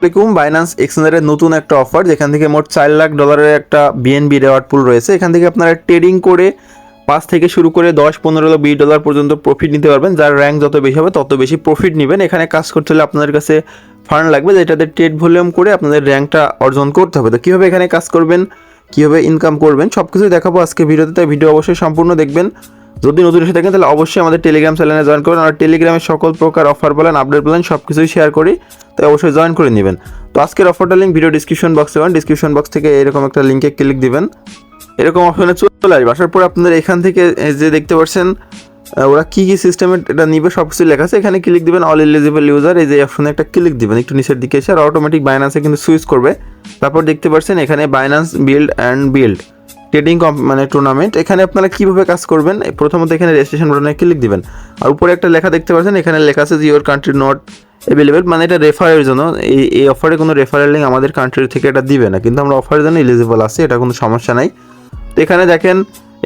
আসসালামু আলাইকুম। বাইন্যান্স এক্সচেঞ্জের নতুন একটা অফার, যেখান থেকে মোট $4 লাখ একটা বিএনবি রেওয়ার্ড পুল রয়েছে। এখান থেকে আপনারা ট্রেডিং করে 5 থেকে শুরু করে 10, 15, $20 পর্যন্ত প্রফিট নিতে পারবেন। যার র্যাঙ্ক যত বেশি হবে তত বেশি প্রফিট নেবেন। এখানে কাজ করতে হলে আপনাদের কাছে ফান্ড লাগবে, যেটাতে ট্রেড ভলিউম করে আপনাদের র্যাঙ্কটা অর্জন করতে হবে। তো কীভাবে এখানে কাজ করবেন, কীভাবে ইনকাম করবেন, সব কিছুই দেখাবো আজকে ভিডিওতে। তাই ভিডিও অবশ্যই সম্পূর্ণ দেখবেন। যদি নতুন এসে থাকেন তাহলে অবশ্যই আমাদের টেলিগ্রাম চ্যানেলে জয়েন করুন। আর টেলিগ্রামে সকল প্রকার অফার বলেন, আপডেট বলেন, সব কিছুই শেয়ার করি, তাই অবশ্যই জয়েন করে নেবেন। তো আজকের অফারটা লিঙ্ক ভিডিও ডিসক্রিপশন বক্সে পাবেন। ডিসক্রিপশন বক্স থেকে এরকম একটা লিঙ্কে ক্লিক দিবেন, এরকম অপশনে চলে আসবে। আসার পর আপনাদের এখান থেকে যে দেখতে পাচ্ছেন ওরা কী সিস্টেমে এটা নিবে সব কিছু লেখা আছে। এখানে ক্লিক দিবেন অল এলিজিবল ইউজার, এই যে অপশনে একটা ক্লিক দিবেন, একটু নিচের দিকে এসে আর অটোমেটিক বাইন্যান্সে কিন্তু সুইচ করবে। তারপর দেখতে পাচ্ছেন এখানে বাইন্যান্স বিল্ড ট্রেডিং মানে টুর্নামেন্ট। এখানে আপনারা কীভাবে কাজ করবেন, প্রথমত এখানে রেজিস্ট্রেশন বাটনে ক্লিক দিবেন। আর উপরে একটা লেখা দেখতে পাচ্ছেন, এখানে লেখা আছে যে ইউর কান্ট্রি নট অ্যাভেলেবেল, মানে এটা রেফারের জন্য। এই অফারে কোনো রেফারেল লিঙ্ক আমাদের কান্ট্রি থেকে এটা দিবে না, কিন্তু আমরা অফারের জন্য এলিজিবল আছে, এটা কোনো সমস্যা নাই। তো এখানে দেখেন,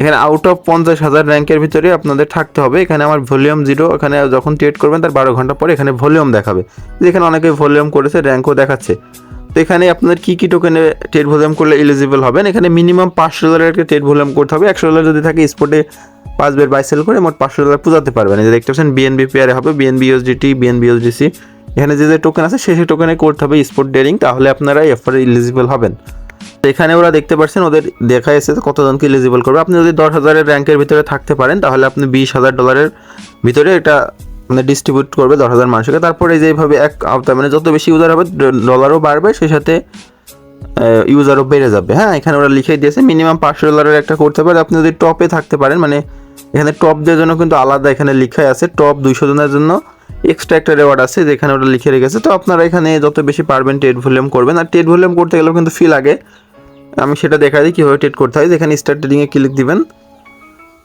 এখানে আউট অফ 50,000 র্যাঙ্কের ভিতরে আপনাদের থাকতে হবে। এখানে আমার ভলিউম 0, এখানে যখন ট্রেড করবেন তার 12 ঘন্টা পরে এখানে ভলিউম দেখাবে। যেখানে অনেকে ভলিউম করেছে, র্যাঙ্কও দেখাচ্ছে। তো এখানে আপনাদের কী কী টোকেনে ট্রেড ভলিউম করলে এলিজিবল হবেন, এখানে মিনিমাম $500 একটা ট্রেড ভলিউম করতে হবে। $100 যদি থাকে স্পটে 5 বের বাই সেল করে মোট $500 পূজাতে পারবেন। এই যে দেখতে পাচ্ছেন বিএনবি পেয়ারে হবে, বিএনবি ইউএসডিটি, বিএনবি ইউএসডিসি। এখানে যে টোকেন আছে সেই টোকেনে করতে হবে স্পট ট্রেডিং, তাহলে আপনারা এই অফারে এলিজিবল হবেন। তো এখানে ওরা দেখতে পাচ্ছেন ওদের দেখা এসেছে কতজনকে এলিজিবল করবে। আপনি যদি 10,000-এর র্যাঙ্কের ভিতরে থাকতে পারেন তাহলে আপনি $20,000 ভিতরে এটা মানে ডিস্ট্রিবিউট করবে 10,000 মানুষকে। তারপরে এই যে এইভাবে এক আওতায় মানে যত বেশি ইউজার হবে ডলারও বাড়বে, সেই সাথে ইউজারও বেড়ে যাবে। হ্যাঁ, এখানে ওরা লিখে দিয়েছে মিনিমাম $500 একটা করতে পারে। আপনি যদি টপে থাকতে পারেন, মানে এখানে টপদের জন্য কিন্তু আলাদা এখানে লিখাই আছে, টপ 200 জনের জন্য এক্সট্রা একটা রেওয়ার্ড আছে যেখানে ওরা লিখে রেখেছে। তো আপনারা এখানে যত বেশি পারবেন ট্রেড ভলিউম করবেন। আর ট্রেড ভলিউম করতে গেলেও কিন্তু ফি লাগে, আমি সেটা দেখা দিই কীভাবে ট্রেড করতে হয়। যেখানে স্টার্ট ট্রেডিংয়ে ক্লিক দিবেন,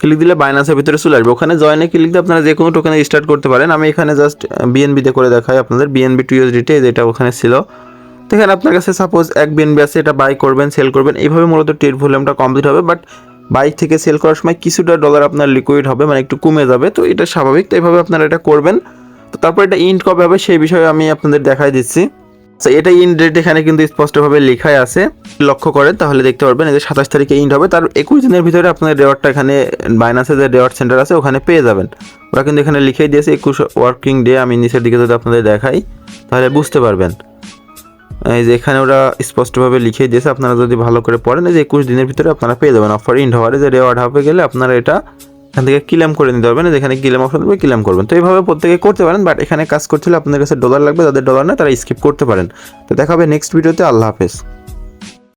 ক্লিক দিলে বাইন্যান্সের ভিতরে চলে আসবে। ওখানে জয়েনে ক্লিক দিয়ে আপনারা যে কোনো টোকেনে স্টার্ট করতে পারেন। আমি এখানে জাস্ট বিএনবিতে করে দেখাই আপনাদের, বিএনবি টু ইউএসডিটি যেটা ওখানে ছিল। তো এখানে আপনার কাছে সাপোজ এক বিএনবি আছে, এটা বাই করবেন, সেল করবেন, এইভাবে মূলত ট্রেড ভলিউমটা কমপ্লিট হবে। বাট বাইক থেকে সেল করার সময় কিছুটা ডলার আপনার লিকুইড হবে, মানে একটু কমে যাবে, তো এটা স্বাভাবিক। তো এইভাবে আপনারা এটা করবেন। তো তারপর এটা ইন্ড কবে হবে সেই বিষয়ে আমি আপনাদের দেখাই দিচ্ছি। আচ্ছা, এটা ইন্ড ডেট এখানে কিন্তু স্পষ্টভাবে লেখাই আছে, লক্ষ্য করেন তাহলে দেখতে পারবেন। এই যে 27 তারিখে ইন্ড হবে, তার 21 দিনের ভিতরে আপনার রেওয়ার্ডটা এখানে বাইন্যান্সে যে রেওয়ার্ড সেন্টার আছে ওখানে পেয়ে যাবেন। ওরা কিন্তু এখানে লিখেই দিয়েছে 21 ওয়ার্কিং ডে। আমি নিচের দিকে যদি আপনাদের দেখাই তাহলে বুঝতে পারবেন। এই যে এখানে ওরা স্পষ্টভাবে লিখে দিয়েছে, আপনারা যদি ভালো করে পড়েন এই যে 21 দিনের ভিতরে আপনারা পেয়ে যাবেন। অফার ইন্ড হওয়ারে যে রেওয়ার্ড হবে গেলে আপনারা এটা এখান থেকে ক্লেম করে নিতে পারবেন। যেখানে ক্লেম অপশন দেবে ক্লেম করবেন। তো এইভাবে প্রত্যেকে করতে পারেন, বাট এখানে কাজ করতে হলে আপনাদের কাছে ডলার লাগবে, যাদের ডলার নেই তারা স্কিপ করতে পারেন। তো দেখা হবে নেক্সট ভিডিওতে। আল্লাহ হাফেজ।